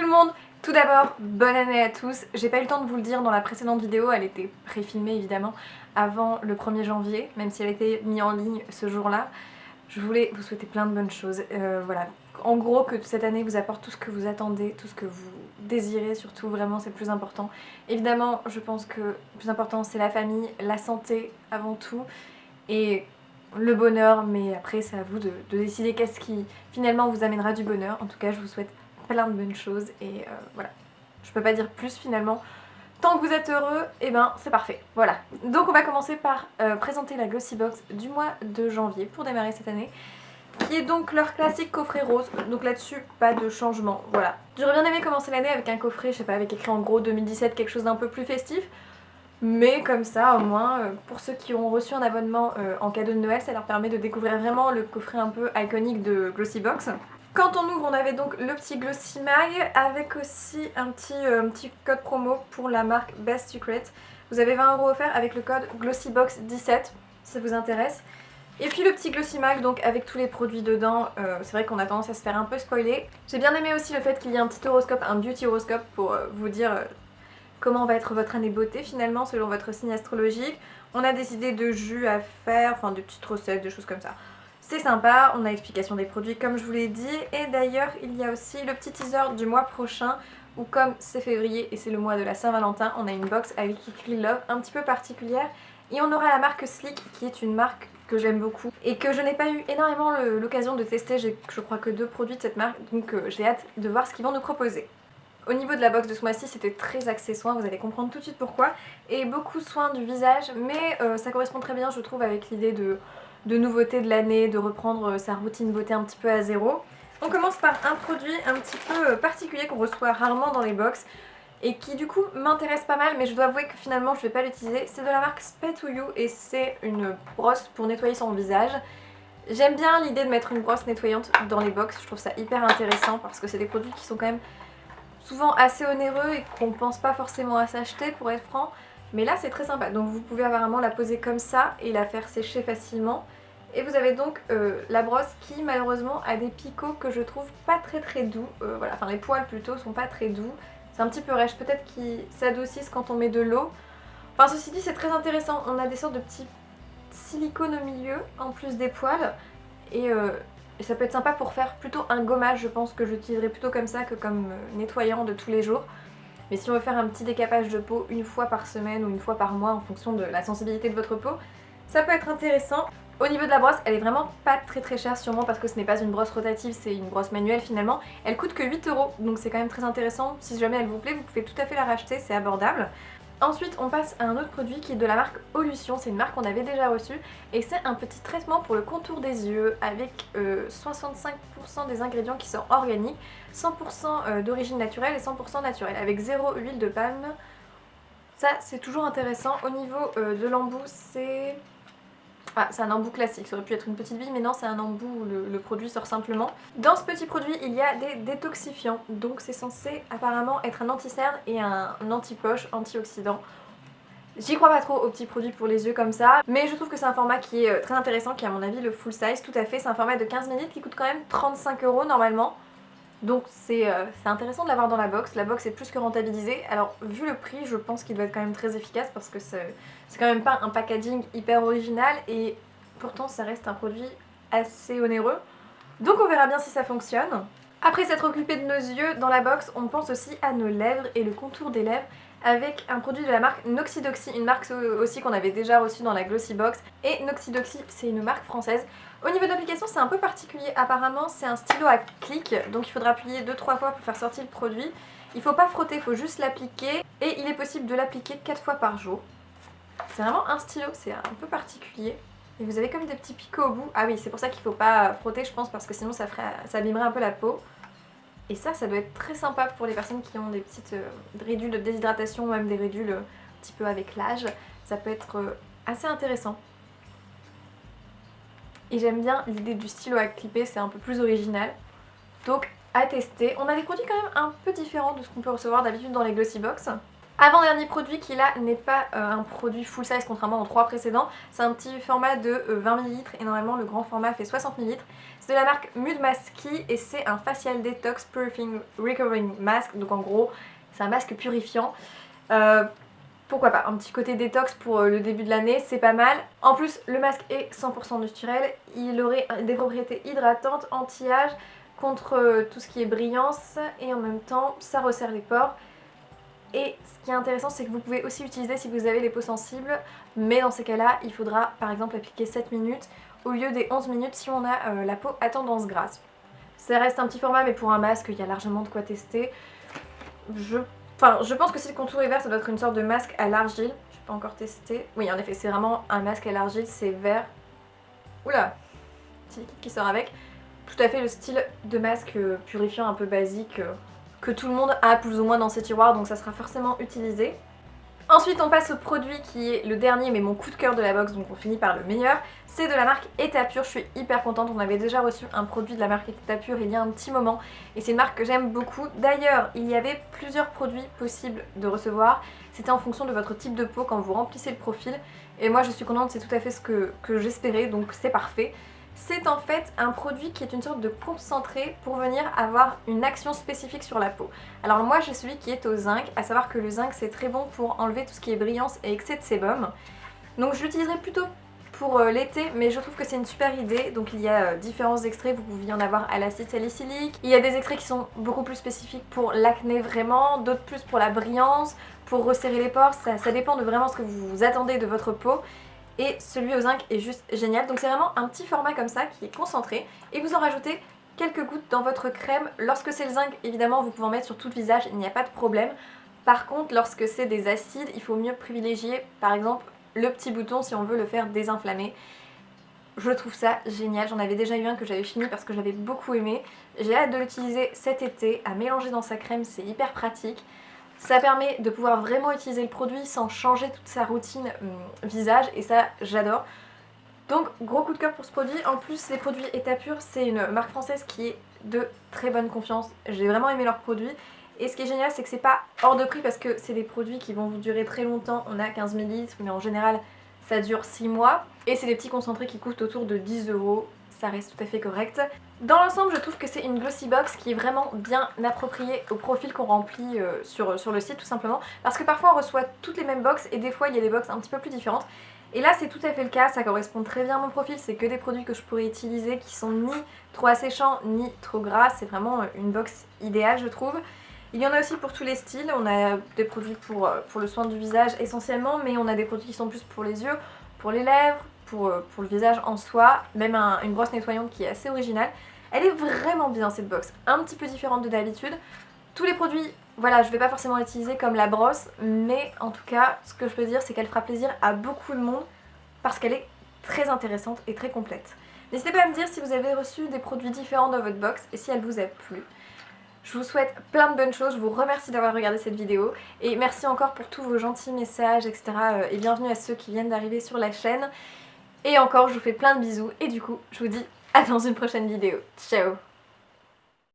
tout le monde! Tout d'abord, bonne année à tous. J'ai pas eu le temps de vous le dire dans la précédente vidéo, elle était pré-filmée évidemment avant le 1er janvier, même si elle était mise en ligne ce jour-là. Je voulais vous souhaiter plein de bonnes choses. Voilà. En gros, que cette année vous apporte tout ce que vous attendez, tout ce que vous désirez, surtout vraiment c'est le plus important. Évidemment, je pense que le plus important c'est la famille, la santé avant tout et le bonheur, mais après c'est à vous de décider qu'est-ce qui finalement vous amènera du bonheur. En tout cas, je vous souhaite plein de bonnes choses et voilà. Je peux pas dire plus finalement. Tant que vous êtes heureux, et ben c'est parfait. Voilà. Donc on va commencer par présenter la Glossybox du mois de janvier pour démarrer cette année, qui est donc leur classique coffret rose. Donc là-dessus, pas de changement. Voilà. J'aurais bien aimé commencer l'année avec un coffret, je sais pas, avec écrit en gros 2017, quelque chose d'un peu plus festif. Mais comme ça, au moins, pour ceux qui ont reçu un abonnement en cadeau de Noël, ça leur permet de découvrir vraiment le coffret un peu iconique de Glossybox. Quand on ouvre, on avait donc le petit Glossy Mag avec aussi un petit code promo pour la marque Best Secret. Vous avez 20 € offerts avec le code Glossybox17 si ça vous intéresse. Et puis le petit Glossy Mag donc avec tous les produits dedans, c'est vrai qu'on a tendance à se faire un peu spoiler. J'ai bien aimé aussi le fait qu'il y ait un petit horoscope, un beauty horoscope pour vous dire comment va être votre année beauté finalement selon votre signe astrologique. On a des idées de jus à faire, enfin des petites recettes, des choses comme ça. C'est sympa, on a l'explication des produits comme je vous l'ai dit. Et d'ailleurs il y a aussi le petit teaser du mois prochain où comme c'est février et c'est le mois de la Saint-Valentin, on a une box avec écrit Love un petit peu particulière. Et on aura la marque Sleek qui est une marque que j'aime beaucoup et que je n'ai pas eu énormément l'occasion de tester. J'ai je crois que 2 produits de cette marque, donc j'ai hâte de voir ce qu'ils vont nous proposer. Au niveau de la box de ce mois-ci, c'était très axé soins, vous allez comprendre tout de suite pourquoi. Et beaucoup soins du visage, mais ça correspond très bien je trouve avec l'idée de nouveauté de l'année, de reprendre sa routine beauté un petit peu à zéro. On commence par un produit un petit peu particulier qu'on reçoit rarement dans les box et qui du coup m'intéresse pas mal, mais je dois avouer que finalement je vais pas l'utiliser. C'est de la marque Spay to You et c'est une brosse pour nettoyer son visage. J'aime bien l'idée de mettre une brosse nettoyante dans les box, je trouve ça hyper intéressant parce que c'est des produits qui sont quand même souvent assez onéreux et qu'on pense pas forcément à s'acheter pour être franc, mais là c'est très sympa. Donc vous pouvez apparemment la poser comme ça et la faire sécher facilement. Et vous avez donc la brosse qui malheureusement a des picots que je trouve pas très doux. Voilà, enfin les poils plutôt sont pas très doux. C'est un petit peu rêche, peut-être qu'ils s'adoucissent quand on met de l'eau. Enfin ceci dit c'est très intéressant, on a des sortes de petits silicones au milieu en plus des poils et ça peut être sympa pour faire plutôt un gommage, je pense que j'utiliserai plutôt comme ça que comme nettoyant de tous les jours. Mais si on veut faire un petit décapage de peau une fois par semaine ou une fois par mois en fonction de la sensibilité de votre peau, ça peut être intéressant. Au niveau de la brosse, elle est vraiment pas très chère, sûrement parce que ce n'est pas une brosse rotative, c'est une brosse manuelle finalement. Elle coûte que 8 €, donc c'est quand même très intéressant. Si jamais elle vous plaît, vous pouvez tout à fait la racheter, c'est abordable. Ensuite on passe à un autre produit qui est de la marque Olution, c'est une marque qu'on avait déjà reçue et c'est un petit traitement pour le contour des yeux avec 65% des ingrédients qui sont organiques, 100% d'origine naturelle et 100% naturelle avec 0 huile de palme. Ça c'est toujours intéressant. Au niveau de l'embout c'est... Ah, c'est un embout classique, ça aurait pu être une petite bille, mais non, c'est un embout où le produit sort simplement. Dans ce petit produit, il y a des détoxifiants, donc c'est censé apparemment être un anti-cerne et un anti-poche, antioxydant. J'y crois pas trop aux petits produits pour les yeux comme ça, mais je trouve que c'est un format qui est très intéressant, qui est à mon avis le full size, tout à fait. C'est un format de 15 ml qui coûte quand même 35 € normalement. Donc c'est intéressant de l'avoir dans la box est plus que rentabilisée. Alors vu le prix, je pense qu'il doit être quand même très efficace parce que c'est quand même pas un packaging hyper original et pourtant ça reste un produit assez onéreux. Donc on verra bien si ça fonctionne. Après s'être occupé de nos yeux, dans la box on pense aussi à nos lèvres et le contour des lèvres avec un produit de la marque Noxidoxy, une marque aussi qu'on avait déjà reçue dans la Glossybox. Et Noxidoxy, c'est une marque française. Au niveau de l'application, c'est un peu particulier. Apparemment, c'est un stylo à clic, donc il faudra appuyer 2-3 fois pour faire sortir le produit. Il faut pas frotter, il faut juste l'appliquer. Et il est possible de l'appliquer 4 fois par jour. C'est vraiment un stylo, c'est un peu particulier. Et vous avez comme des petits picots au bout. Ah oui, c'est pour ça qu'il faut pas frotter, je pense, parce que sinon ça abîmerait un peu la peau. Et ça doit être très sympa pour les personnes qui ont des petites ridules de déshydratation ou même des ridules un petit peu avec l'âge. Ça peut être assez intéressant. Et j'aime bien l'idée du stylo à clipper, c'est un peu plus original. Donc à tester. On a des produits quand même un peu différents de ce qu'on peut recevoir d'habitude dans les Glossybox. Avant-dernier produit qui là n'est pas un produit full size contrairement aux 3 précédents, c'est un petit format de 20 ml et normalement le grand format fait 60 ml. C'est de la marque Mud Masky et c'est un Facial Detox Purifying Recovering Mask, donc en gros c'est un masque purifiant. Pourquoi pas, un petit côté détox pour le début de l'année, c'est pas mal. En plus le masque est 100% naturel, il aurait des propriétés hydratantes, anti-âge, contre tout ce qui est brillance et en même temps ça resserre les pores. Et ce qui est intéressant, c'est que vous pouvez aussi l'utiliser si vous avez les peaux sensibles, mais dans ces cas-là, il faudra par exemple appliquer 7 minutes au lieu des 11 minutes si on a la peau à tendance grasse. Ça reste un petit format, mais pour un masque, il y a largement de quoi tester. Je pense que si le contour est vert, ça doit être une sorte de masque à l'argile. Je n'ai pas encore testé. Oui, en effet, c'est vraiment un masque à l'argile, c'est vert. Oula, petit liquide qui sort avec. Tout à fait le style de masque purifiant un peu basique que tout le monde a plus ou moins dans ses tiroirs, donc ça sera forcément utilisé. Ensuite on passe au produit qui est le dernier mais mon coup de cœur de la box, donc on finit par le meilleur. C'est de la marque Etapure, je suis hyper contente, on avait déjà reçu un produit de la marque Etapure il y a un petit moment et c'est une marque que j'aime beaucoup. D'ailleurs il y avait plusieurs produits possibles de recevoir, c'était en fonction de votre type de peau quand vous remplissez le profil et moi je suis contente, c'est tout à fait ce que j'espérais, donc c'est parfait. C'est en fait un produit qui est une sorte de concentré pour venir avoir une action spécifique sur la peau. Alors moi j'ai celui qui est au zinc, à savoir que le zinc c'est très bon pour enlever tout ce qui est brillance et excès de sébum. Donc je l'utiliserai plutôt pour l'été, mais je trouve que c'est une super idée. Donc il y a différents extraits, vous pouvez en avoir à l'acide salicylique. Il y a des extraits qui sont beaucoup plus spécifiques pour l'acné vraiment, d'autres plus pour la brillance, pour resserrer les pores, ça dépend de vraiment ce que vous attendez de votre peau. Et celui au zinc est juste génial, donc c'est vraiment un petit format comme ça qui est concentré et vous en rajoutez quelques gouttes dans votre crème. Lorsque c'est le zinc, évidemment vous pouvez en mettre sur tout le visage, il n'y a pas de problème. Par contre lorsque c'est des acides, il faut mieux privilégier par exemple le petit bouton si on veut le faire désinflammer. Je trouve ça génial, j'en avais déjà eu un que j'avais fini parce que j'avais beaucoup aimé. J'ai hâte de l'utiliser cet été, à mélanger dans sa crème, c'est hyper pratique. Ça permet de pouvoir vraiment utiliser le produit sans changer toute sa routine visage et ça j'adore. Donc gros coup de cœur pour ce produit. En plus les produits Etapure c'est une marque française qui est de très bonne confiance. J'ai vraiment aimé leurs produits. Et ce qui est génial c'est que c'est pas hors de prix parce que c'est des produits qui vont vous durer très longtemps. On a 15 ml mais en général ça dure 6 mois. Et c'est des petits concentrés qui coûtent autour de 10 €. Ça reste tout à fait correct. Dans l'ensemble, je trouve que c'est une glossy box qui est vraiment bien appropriée au profil qu'on remplit sur le site tout simplement. Parce que parfois on reçoit toutes les mêmes box et des fois il y a des box un petit peu plus différentes. Et là c'est tout à fait le cas, ça correspond très bien à mon profil, c'est que des produits que je pourrais utiliser qui sont ni trop asséchants ni trop gras, c'est vraiment une box idéale je trouve. Il y en a aussi pour tous les styles, on a des produits pour le soin du visage essentiellement, mais on a des produits qui sont plus pour les yeux, pour les lèvres, pour le visage en soi, même une brosse nettoyante qui est assez originale. Elle est vraiment bien cette box, un petit peu différente de d'habitude. Tous les produits, voilà, je vais pas forcément l'utiliser comme la brosse, mais en tout cas, ce que je peux dire, c'est qu'elle fera plaisir à beaucoup de monde parce qu'elle est très intéressante et très complète. N'hésitez pas à me dire si vous avez reçu des produits différents dans votre box et si elle vous a plu. Je vous souhaite plein de bonnes choses, je vous remercie d'avoir regardé cette vidéo et merci encore pour tous vos gentils messages, etc. Et bienvenue à ceux qui viennent d'arriver sur la chaîne. Et encore, je vous fais plein de bisous et du coup, je vous dis à dans une prochaine vidéo. Ciao!